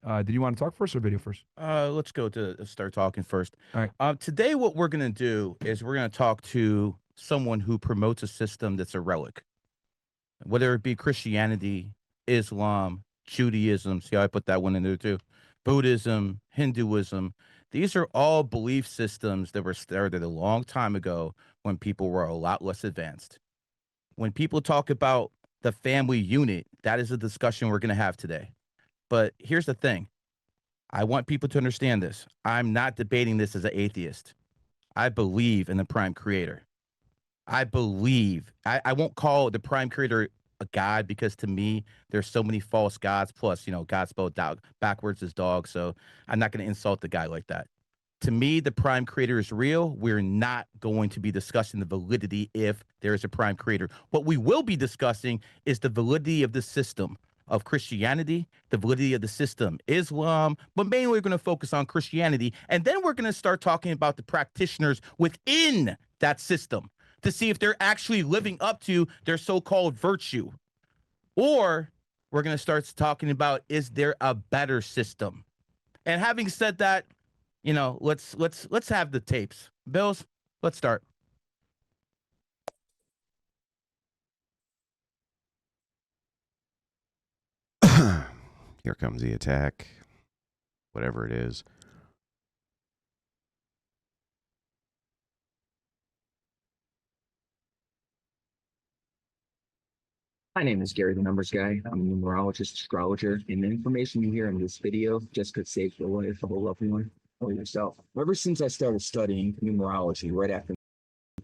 Did you want to talk first or video first? Let's go to start talking first. All right. Today, what we're gonna do is we're gonna talk to someone who promotes a system that's a relic, whether it be Christianity, Islam, Judaism. See how I put that one in there too? Buddhism, Hinduism. These are all belief systems that were started a long time ago when people were a lot less advanced. When people talk about the family unit, that is a discussion we're gonna have today. But here's the thing. I want people to understand this. I'm not debating this as an atheist. I believe in the prime creator. I won't call the prime creator a god because to me, there's so many false gods. Plus, God spelled dog backwards is dog. So I'm not going to insult the guy like that. To me, the prime creator is real. We're not going to be discussing the validity if there is a prime creator. What we will be discussing is the validity of the system of Christianity, the validity of the system, Islam, but mainly we're going to focus on Christianity. And then we're going to start talking about the practitioners within that system to see if they're actually living up to their so-called virtue. Or we're going to start talking about, is there a better system? And having said that, let's have the tapes. Bills, let's start. Here comes the attack. Whatever it is. My name is Gary, the Numbers Guy. I'm a numerologist, astrologer, and the information you hear in this video just could save the life of a loved one or yourself. Ever since I started studying numerology right after,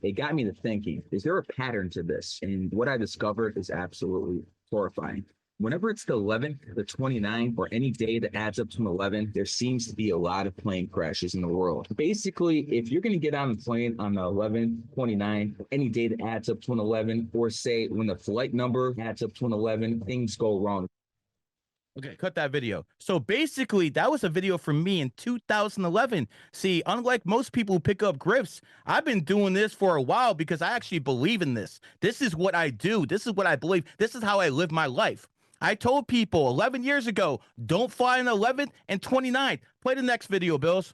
it got me to thinking, is there a pattern to this? And what I discovered is absolutely horrifying. Whenever it's the 11th, the 29th, or any day that adds up to an 11, there seems to be a lot of plane crashes in the world. Basically, if you're going to get on a plane on the 11th, 29th, any day that adds up to an 11, or say when the flight number adds up to an 11, things go wrong. Okay, cut that video. So basically, that was a video from me in 2011. See, unlike most people who pick up grifts, I've been doing this for a while because I actually believe in this. This is what I do. This is what I believe. This is how I live my life. I told people 11 years ago, don't fly on the 11th and 29th. Play the next video, Bills.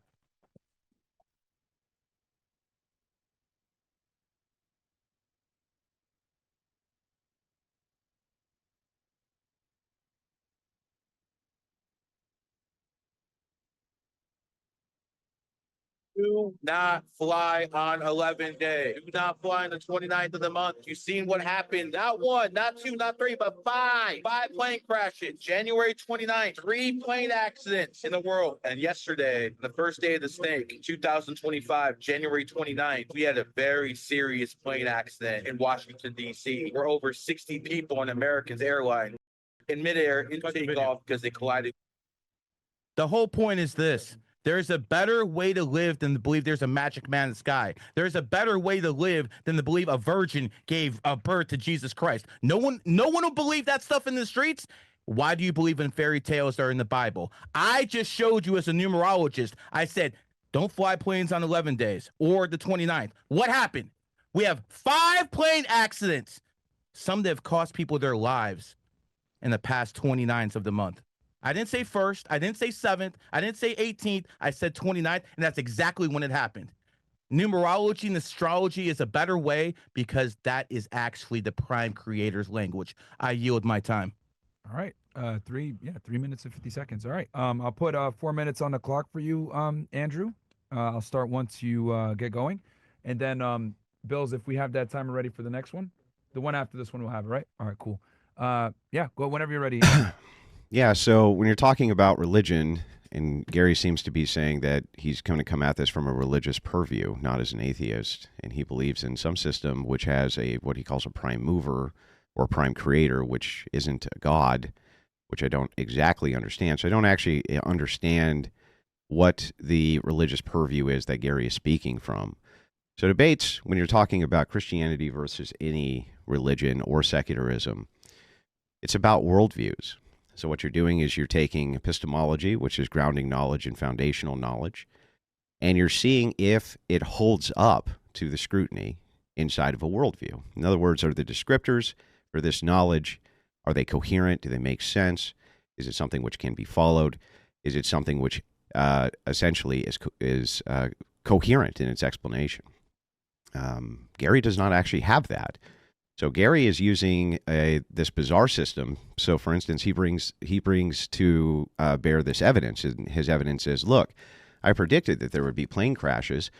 Do not fly on 11 day. Do not fly on the 29th of the month. You've seen what happened. Not one, not two, not three, but five. Five plane crashes. January 29th, 3 plane accidents in the world. And yesterday, the first day of the snake, 2025, January 29th, we had a very serious plane accident in Washington, D.C., where over 60 people on American's airline in midair in takeoff because they collided. The whole point is this. There's a better way to live than to believe there's a magic man in the sky. There's a better way to live than to believe a virgin gave a birth to Jesus Christ. No one will believe that stuff in the streets. Why do you believe in fairy tales that are in the Bible? I just showed you as a numerologist. I said, don't fly planes on 11 days or the 29th. What happened? We have 5 plane accidents. Some that have cost people their lives in the past 29th of the month. I didn't say first. I didn't say 7th. I didn't say 18th. I said 29th, and that's exactly when it happened. Numerology and astrology is a better way because that is actually the prime creator's language. I yield my time. All right. 3 minutes and 50 seconds. All right. I'll put 4 minutes on the clock for you, Andrew. I'll start once you get going. And then, Bills, if we have that timer ready for the next one, the one after this one we'll have it, right? All right, cool. Yeah, go whenever you're ready. Yeah, so when you're talking about religion, and Gary seems to be saying that he's going to come at this from a religious purview, not as an atheist, and he believes in some system which has what he calls a prime mover or prime creator, which isn't a god, which I don't exactly understand. So I don't actually understand what the religious purview is that Gary is speaking from. So debates, when you're talking about Christianity versus any religion or secularism, it's about worldviews. So what you're doing is you're taking epistemology, which is grounding knowledge and foundational knowledge, and you're seeing if it holds up to the scrutiny inside of a worldview. In other words, are the descriptors for this knowledge, are they coherent? Do they make sense? Is it something which can be followed? Is it something which essentially is coherent in its explanation? Gary does not actually have that. So Gary is using this bizarre system. So, for instance, he brings to bear this evidence. And his evidence is, look, I predicted that there would be plane crashes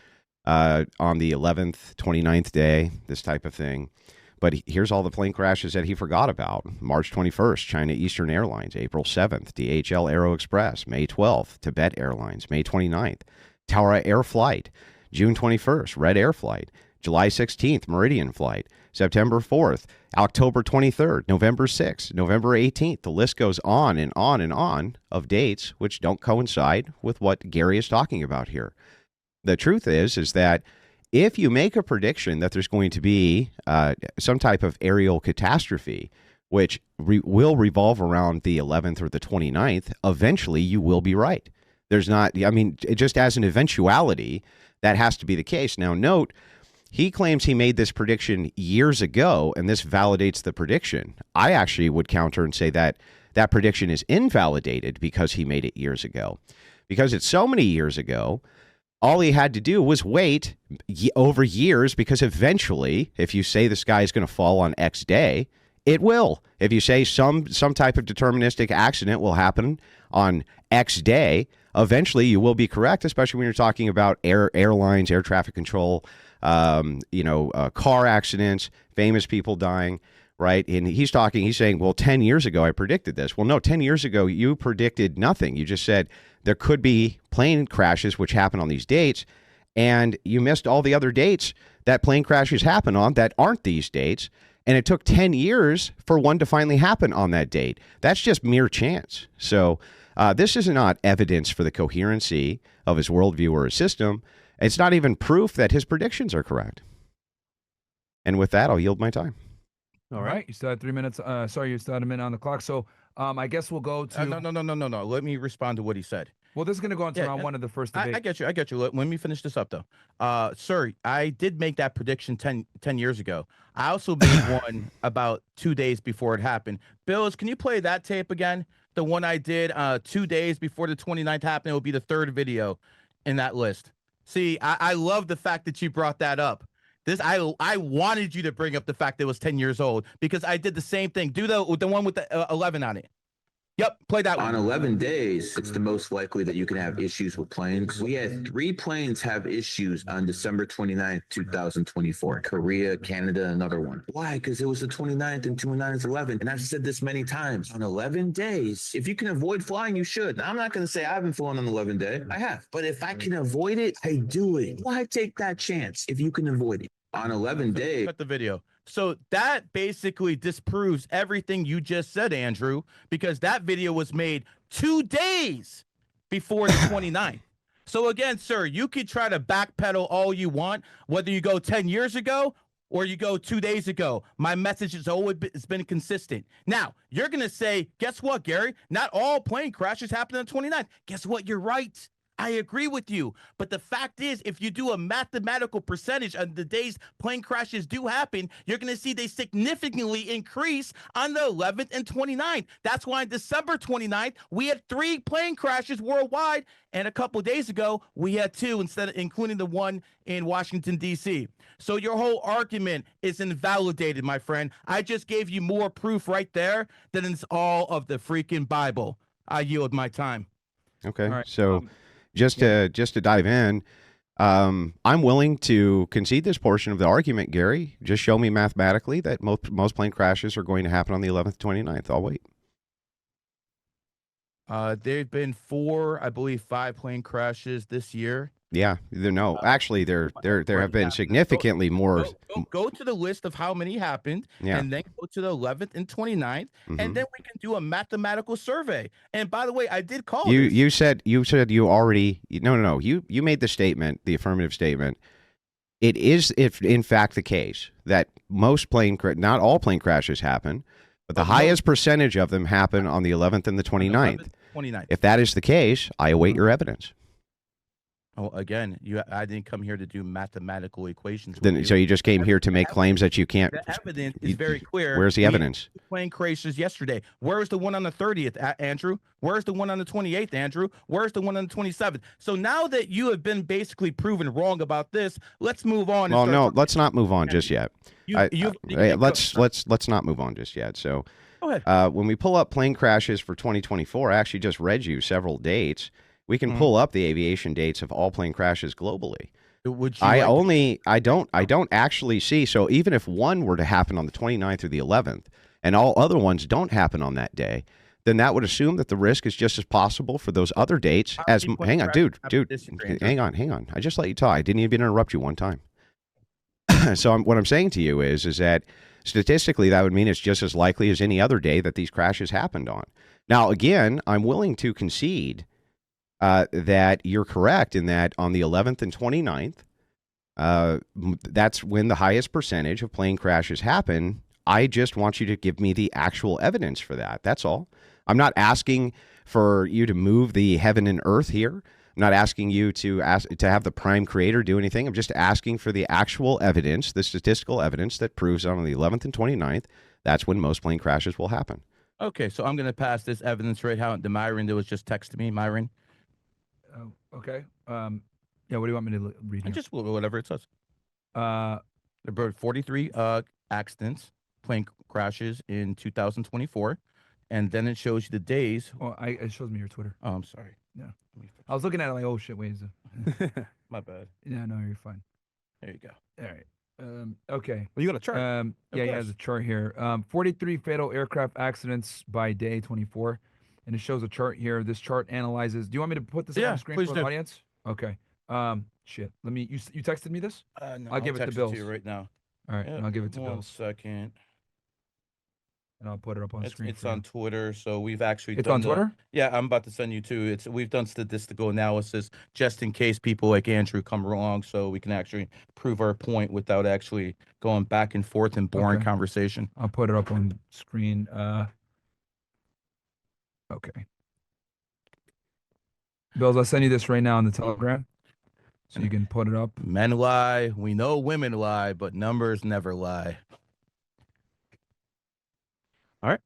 on the 11th, 29th day, this type of thing. But here's all the plane crashes that he forgot about. March 21st, China Eastern Airlines. April 7th, DHL Aero Express. May 12th, Tibet Airlines. May 29th, Tara Air Flight. June 21st, Red Air Flight. July 16th, Meridian Flight. September 4th, October 23rd, November 6th, November 18th. The list goes on and on and on of dates which don't coincide with what Gary is talking about here. The truth is that if you make a prediction that there's going to be some type of aerial catastrophe, which will revolve around the 11th or the 29th, eventually you will be right. There's not, I mean, just as an eventuality, that has to be the case. Now, note, he claims he made this prediction years ago, and this validates the prediction. I actually would counter and say that that prediction is invalidated because he made it years ago. Because it's so many years ago, all he had to do was wait over years, because eventually, if you say the sky is going to fall on X day, it will. If you say some type of deterministic accident will happen on X day, eventually you will be correct, especially when you're talking about airlines, air traffic control, car accidents, famous people dying, right? And he's saying, well, 10 years ago, I predicted this. Well, no, 10 years ago, you predicted nothing. You just said there could be plane crashes which happen on these dates, and you missed all the other dates that plane crashes happen on that aren't these dates. And it took 10 years for one to finally happen on that date. That's just mere chance. So this is not evidence for the coherency of his worldview or his system. It's not even proof that his predictions are correct. And with that, I'll yield my time. All right. You still had 3 minutes. Sorry, you still had a minute on the clock. So I guess we'll go to... No. Let me respond to what he said. Well, this is going to go into round one of the first debate. I get you. Let me finish this up, though. Sir, I did make that prediction 10 years ago. I also made one about 2 days before it happened. Bills, can you play that tape again? The one I did 2 days before the 29th happened. It will be the third video in that list. See, I love the fact that you brought that up. I wanted you to bring up the fact that it was 10 years old, because I did the same thing. Do the one with the 11 on it. Yep, play that one. On 11 days, it's the most likely that you can have issues with planes. We had 3 planes have issues on December 29th, 2024. Korea, Canada, another one. Why? Because it was the 29th and 29 is 11. And I've said this many times. On 11 days, if you can avoid flying, you should. Now, I'm not going to say I haven't flown on 11 day. I have. But if I can avoid it, I do it. Why take that chance if you can avoid it? On 11 days. Cut the video. So that basically disproves everything you just said, Andrew, because that video was made 2 days before the 29th. So again, sir, you could try to backpedal all you want, whether you go 10 years ago or you go 2 days ago. My message has always been consistent. Now, you're going to say, guess what, Gary? Not all plane crashes happen on the 29th. Guess what? You're right. I agree with you. But the fact is, if you do a mathematical percentage of the days plane crashes do happen, you're going to see they significantly increase on the 11th and 29th. That's why on December 29th, we had 3 plane crashes worldwide. And a couple of days ago, we had 2, including the one in Washington, D.C. So your whole argument is invalidated, my friend. I just gave you more proof right there than it's all of the freaking Bible. I yield my time. Okay. All right. So just to dive in, I'm willing to concede this portion of the argument, Gary. Just show me mathematically that most plane crashes are going to happen on the 11th, 29th. I'll wait. There've been 4, I believe 5 plane crashes this year. Yeah, actually, there have been significantly more. Go to the list of how many happened, and then go to the 11th and 29th, and then we can do a mathematical survey. And by the way, I did call you. You said you already. No. You made the statement, the affirmative statement. It is, if in fact, the case that not all plane crashes happen, but the highest percentage of them happen on the 11th and the 29th. If that is the case, I await your evidence. Oh, again, I didn't come here to do mathematical equations. with Then, you. so you just came here to make claims that you can't. The evidence is you- very clear. Where's the We had evidence? plane crashes yesterday. Where is the one on the 30th, Andrew? Where's the one on the 28th, Andrew? Where's the one on the 27th? So now that you have been basically proven wrong about this, let's move on. Well, no, let's not move on just yet. Let's not move on just yet. So, go ahead. when we pull up plane crashes for 2024, I actually just read you several dates. We can pull up the aviation dates of all plane crashes globally. Would you I don't actually see. So even if one were to happen on the 29th or the 11th, and all other ones don't happen on that day, then that would assume that the risk is just as possible for those other dates as. Hang on, dude. Hang on. I just let you talk. I didn't even interrupt you one time. So what I'm saying to you is that statistically, that would mean it's just as likely as any other day that these crashes happened on. Now, again, I'm willing to concede that you're correct in that on the 11th and 29th, that's when the highest percentage of plane crashes happen. I just want you to give me the actual evidence for that. That's all. I'm not asking for you to move the heaven and earth here. I'm not asking you to have the prime creator do anything. I'm just asking for the actual evidence, the statistical evidence that proves on the 11th and 29th, that's when most plane crashes will happen. Okay, so I'm going to pass this evidence right out to Myron that was just texting me. Myron. Okay. Yeah. What do you want me to read here? Just whatever it says. There were 43 accidents, plane crashes in 2024, and then it shows you the days. Oh, it shows me your Twitter. Oh, I'm sorry. Yeah. I was looking at it like, oh shit, wait. My bad. Yeah, no, you're fine. There you go. All right. Okay. Well, you got a chart. Yeah, he has a chart here. 43 fatal aircraft accidents by day 24. And it shows a chart here. This chart analyzes. Do you want me to put this on the screen for the audience? Okay. Shit. Let me. You texted me this? No, I'll give it to Bill right now. All right, and I'll give it to Bill. 1 second. And I'll put it up on the screen. It's on Twitter, so we've actually. It's on Twitter. Yeah, I'm about to send you to. We've done statistical analysis just in case people like Andrew come wrong, so we can actually prove our point without actually going back and forth in boring conversation. I'll put it up on screen. Okay. Bills, I'll send you this right now on the Telegram, so you can put it up. Men lie. We know women lie, but numbers never lie. All right.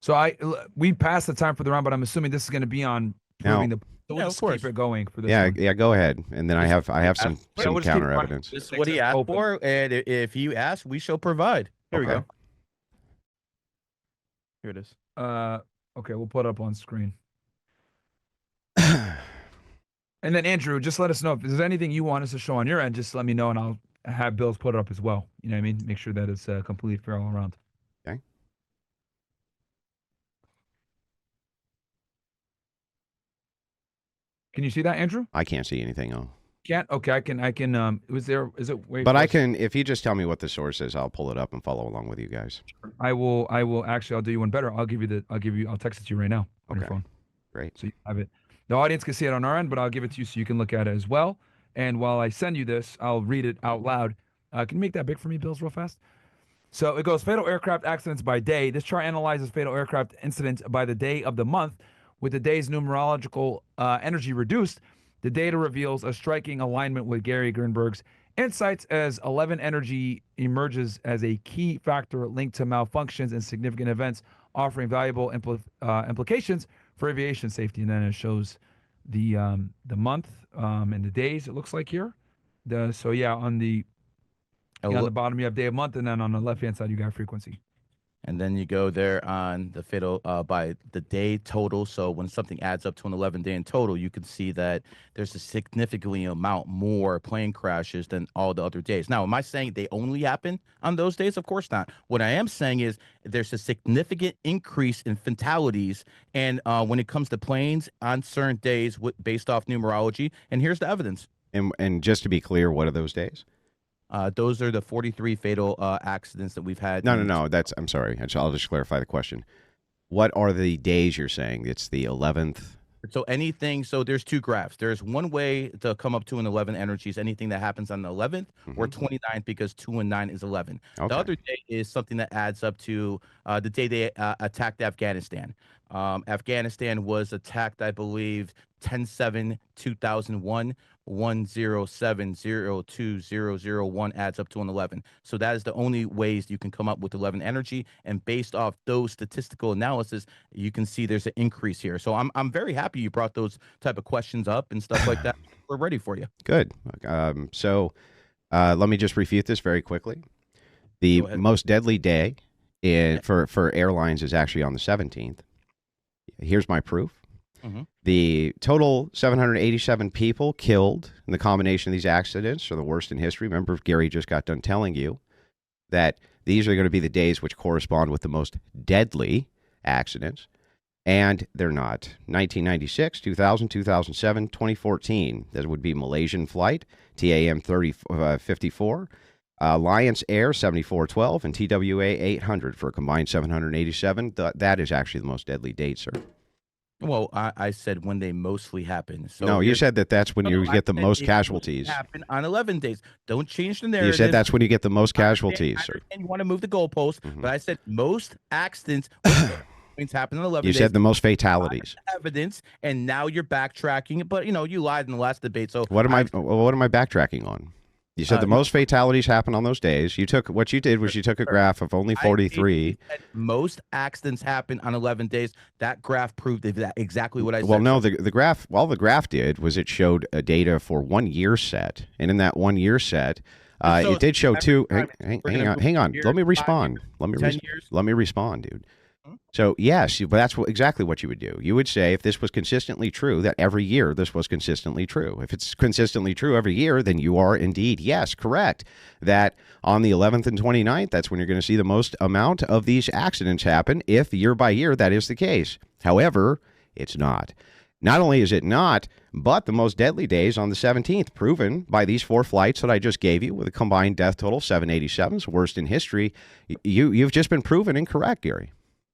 So we passed the time for the round, but I'm assuming this is going to be on proving the. So we'll just keep it going for this. Yeah. Go ahead, and then I have some counter evidence. This is what he asked for, and if you ask, we shall provide. Here we go. Here it is. Okay, we'll put it up on screen. And then Andrew, just let us know if there's anything you want us to show on your end. Just let me know, and I'll have Bills put it up as well. You know what I mean? Make sure that it's completely fair all around. Okay. Can you see that, Andrew? I can't see anything. Can't? Okay, I can. Is it? Wait. But I can. If you just tell me what the source is, I'll pull it up and follow along with you guys. I will. Actually, I'll do you one better. I'll text it to you right now on your phone. Great. So you have it. The audience can see it on our end, but I'll give it to you so you can look at it as well. And while I send you this, I'll read it out loud. Can you make that big for me, Bills, real fast? So it goes fatal aircraft accidents by day. This chart analyzes fatal aircraft incidents by the day of the month. With the day's numerological energy reduced, the data reveals a striking alignment with Gary Greenberg's insights as 11 energy emerges as a key factor linked to malfunctions and significant events, offering valuable implications for aviation safety. And then it shows the month and the days, it looks like here. On the bottom you have day of month, and then on the left hand side you got frequency. And then you go there on the fatal by the day total. So when something adds up to an 11-day in total, you can see that there's a significantly amount more plane crashes than all the other days. Now, am I saying they only happen on those days? Of course not. What I am saying is there's a significant increase in fatalities, and when it comes to planes on certain days based off numerology. And here's the evidence. And just to be clear, what are those days? Those are the 43 fatal accidents that we've had. No. I'm sorry. I'll just clarify the question. What are the days you're saying? It's the 11th. So there's two graphs. There's one way to come up to an 11 energies, anything that happens on the 11th or 29th, because 2 and 9 is 11. Okay. The other day is something that adds up to the day they attacked Afghanistan. Afghanistan was attacked, I believe, 10/7/2001, 107/02/001 adds up to an 11. So that is the only ways you can come up with 11 energy. And based off those statistical analysis, you can see there's an increase here. So I'm very happy you brought those type of questions up and stuff like that. We're ready for you. Good. So let me just refute this very quickly. The Go ahead. most deadly day for airlines is actually on the 17th. Here's my proof. Mhm. The total 787 people killed in the combination of these accidents are the worst in history. Remember, Gary just got done telling you that these are going to be the days which correspond with the most deadly accidents, and they're not. 1996, 2000, 2007, 2014. That would be Malaysian flight, TAM 3054. Alliance Air 7412 and TWA 800 for a combined 787. That is actually the most deadly date, sir. Well, I said when they mostly happen. So No, you you're- said that's when No, you I get the said most it casualties. happen on 11 days. Don't change the narrative. You said that's when you get the most I understand- casualties, I sir. understand you want to move the goalpost, Mhm. but I said most accidents things happen in 11 You days. said the most fatalities. Evidence, and now you're backtracking. But you lied in the last debate. So What am I backtracking on? You said the no. most fatalities happen on those days. What you did was you took a graph of only 43. I said most accidents happen on 11 days. That graph proved exactly what I said. Well, no, the graph. All the graph did was it showed a data for 1 year set, and in that 1 year set, So it did show every two. time Hang we're gonna on. move Let me years, 5 respond. years, Let me 10 years. let me respond, dude. Hmm? So yes, but that's exactly what you would do. You would say if this was consistently true, that every year this was consistently true. If it's consistently true every year, then you are indeed, yes, correct. That on the 11th and 29th, that's when you're going to see the most amount of these accidents happen, if year by year that is the case. However, it's not. Not only is it not, but the most deadly days on the 17th, proven by these 4 flights that I just gave you with a combined death total, 787s, worst in history. You've just been proven incorrect, Gary.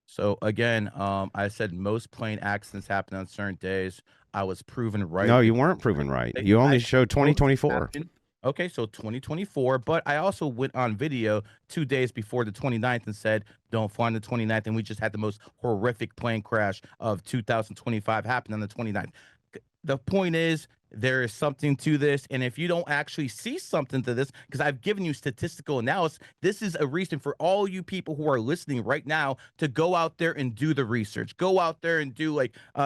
So again, I said most plane accidents happen on certain days. I was proven right. No, you weren't proven right. You only showed 2024. Happened. Okay, so 2024, but I also went on video 2 days before the 29th and said, don't fly on the 29th, and we just had the most horrific plane crash of 2025 happen on the 29th. The point is, there is something to this, and if you don't actually see something to this, because I've given you statistical analysis, this is a reason for all you people who are listening right now to go out there and do the research, go out there and do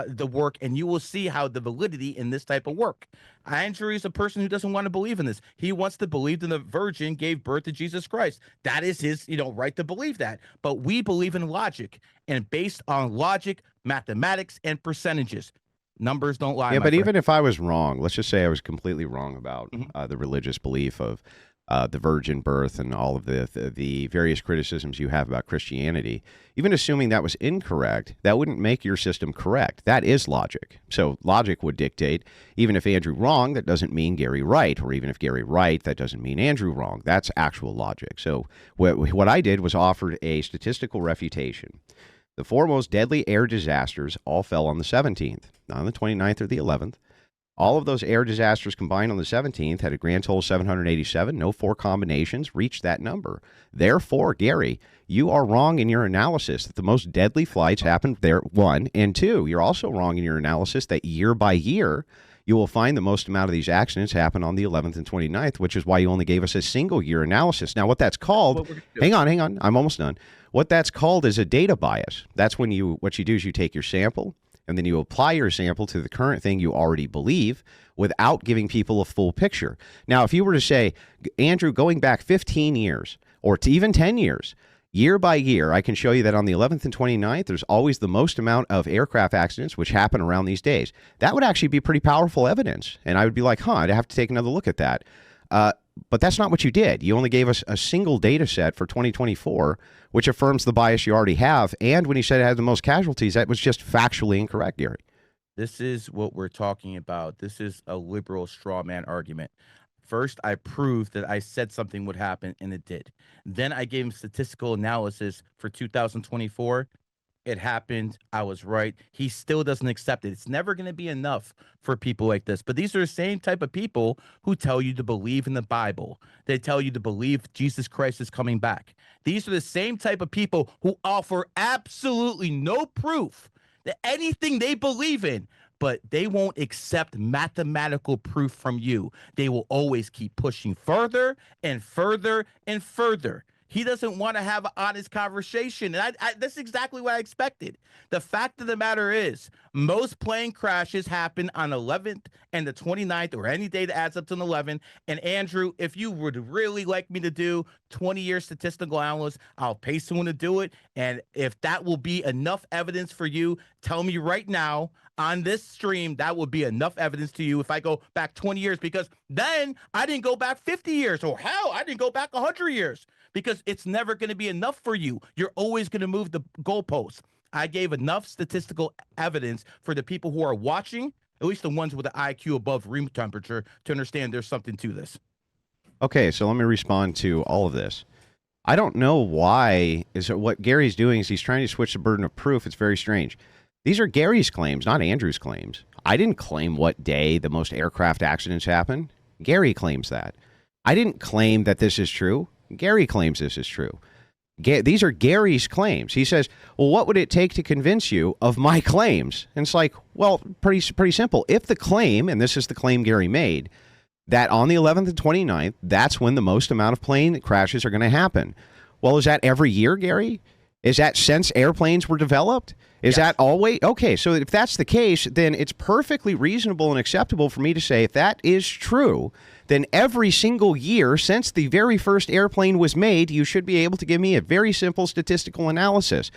the work, and you will see how the validity in this type of work. Andrew is a person who doesn't want to believe in this. He wants to believe that the virgin gave birth to Jesus Christ. That is his, right to believe that. But we believe in logic, and based on logic, mathematics, and percentages. Numbers don't lie. Yeah, my but friend. even if I was wrong, let's just say I was completely wrong about Mhm. the religious belief of the virgin birth and all of the various criticisms you have about Christianity. Even assuming that was incorrect, that wouldn't make your system correct. That is logic. So logic would dictate, even if Andrew wrong, that doesn't mean Gary right, or even if Gary right, that doesn't mean Andrew wrong. That's actual logic. So what I did was offered a statistical refutation. The 4 most deadly air disasters all fell on the 17th, not on the 29th or the 11th. All of those air disasters combined on the 17th had a grand total of 787. No 4 combinations reached that number. Therefore, Gary, you are wrong in your analysis that the most deadly flights happened there, 1. And 2, you're also wrong in your analysis that year by year, you will find the most amount of these accidents happen on the 11th and 29th, which is why you only gave us a single year analysis. Now, what that's called, hang on, I'm almost done. What that's called is a data bias. That's when what you do is you take your sample and then you apply your sample to the current thing you already believe without giving people a full picture. Now, if you were to say, Andrew, going back 15 years or to even 10 years, year by year, I can show you that on the 11th and 29th, there's always the most amount of aircraft accidents which happen around these days. That would actually be pretty powerful evidence. And I would be like, I'd have to take another look at that. But that's not what you did. You only gave us a single data set for 2024, which affirms the bias you already have. And when you said it had the most casualties, that was just factually incorrect, Gary. This is what we're talking about. This is a liberal straw man argument. First, I proved that I said something would happen, and it did. Then I gave him statistical analysis for 2024. It happened. I was right. He still doesn't accept it. It's never going to be enough for people like this. But these are the same type of people who tell you to believe in the Bible. They tell you to believe Jesus Christ is coming back. These are the same type of people who offer absolutely no proof that anything they believe in but they won't accept mathematical proof from you. They will always keep pushing further and further and further. He doesn't want to have an honest conversation. And that's exactly what I expected. The fact of the matter is, most plane crashes happen on 11th and the 29th, or any day that adds up to an 11. And Andrew, if you would really like me to do 20-year statistical analysis, I'll pay someone to do it. And if that will be enough evidence for you, tell me right now on this stream, that would be enough evidence to you if I go back 20 years, because then I didn't go back 50 years, or hell, I didn't go back 100 years. Because it's never going to be enough for you. You're always going to move the goalposts. I gave enough statistical evidence for the people who are watching, at least the ones with an IQ above room temperature, to understand there's something to this. Okay, so let me respond to all of this. I don't know why. What Gary's doing is he's trying to switch the burden of proof. It's very strange. These are Gary's claims, not Andrew's claims. I didn't claim what day the most aircraft accidents happen. Gary claims that. I didn't claim that this is true. Gary claims this is true. These are Gary's claims. He says, well, what would it take to convince you of my claims? And it's like, well, pretty simple. If the claim, and this is the claim Gary made, that on the 11th and 29th, that's when the most amount of plane crashes are going to happen. Well, is that every year, Gary? Is that since airplanes were developed? Is that always? Okay, so if that's the case, then it's perfectly reasonable and acceptable for me to say if that is true, then every single year since the very first airplane was made, you should be able to give me a very simple statistical analysis.